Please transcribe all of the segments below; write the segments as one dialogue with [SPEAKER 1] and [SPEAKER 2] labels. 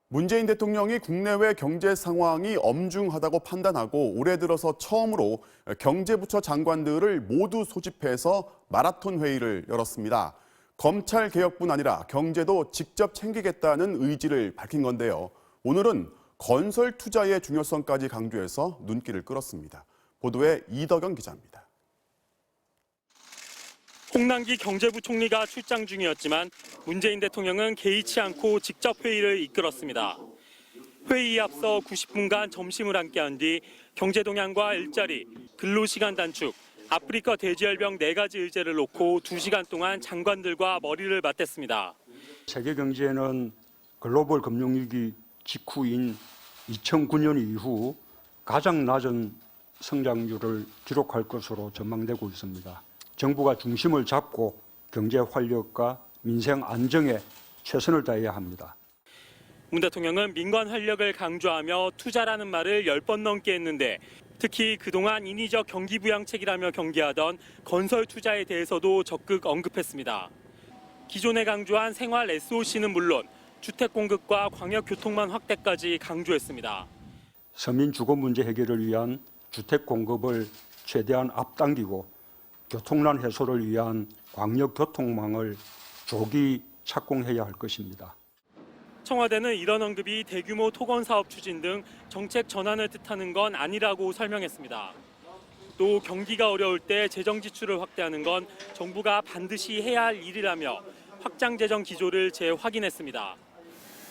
[SPEAKER 1] 문재인 대통령이 국내외 경제 상황이 엄중하다고 판단하고 올해 들어서 처음으로 경제부처 장관들을 모두 소집해서 마라톤 회의를 열었습니다. 검찰 개혁뿐 아니라 경제도 직접 챙기겠다는 의지를 밝힌 건데요. 오늘은 건설 투자의 중요성까지 강조해서 눈길을 끌었습니다. 보도에 이덕영 기자입니다.
[SPEAKER 2] 홍남기 경제부총리가 출장 중이었지만 문재인 대통령은 개의치 않고 직접 회의를 이끌었습니다. 회의에 앞서 90분간 점심을 함께한 뒤 경제 동향과 일자리, 근로시간 단축, 아프리카 돼지열병 4가지 의제를 놓고 2시간 동안 장관들과 머리를 맞댔습니다.
[SPEAKER 3] 세계 경제는 글로벌 금융위기 직후인 2009년 이후 가장 낮은 성장률을 기록할 것으로 전망되고 있습니다. 정부가 중심을 잡고 경제 활력과 민생 안정에 최선을 다해야 합니다.
[SPEAKER 2] 문 대통령은 민관 활력을 강조하며 투자라는 말을 10번 넘게 했는데 특히 그동안 인위적 경기 부양책이라며 경계하던 건설 투자에 대해서도 적극 언급했습니다. 기존에 강조한 생활 SOC는 물론 주택 공급과 광역 교통망 확대까지 강조했습니다.
[SPEAKER 3] 서민 주거 문제 해결을 위한 주택 공급을 최대한 앞당기고 교통난 해소를 위한 광역 교통망을 조기 착공해야 할 것입니다.
[SPEAKER 2] 청와대는 이런 언급이 대규모 토건 사업 추진 등 정책 전환을 뜻하는 건 아니라고 설명했습니다. 또 경기가 어려울 때 재정 지출을 확대하는 건 정부가 반드시 해야 할 일이라며 확장 재정 기조를 재확인했습니다.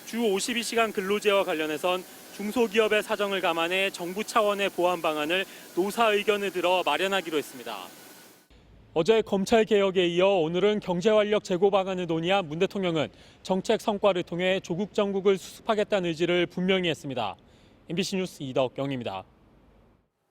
[SPEAKER 2] 주 52시간 근로제와 관련해선 중소기업의 사정을 감안해 정부 차원의 보완 방안을 노사 의견을 들어 마련하기로 했습니다. 어제 검찰 개혁에 이어 오늘은 경제 활력 제고 방안을 논의한 문 대통령은 정책 성과를 통해 조국 정국을 수습하겠다는 의지를 분명히 했습니다. MBC 뉴스 이덕영입니다.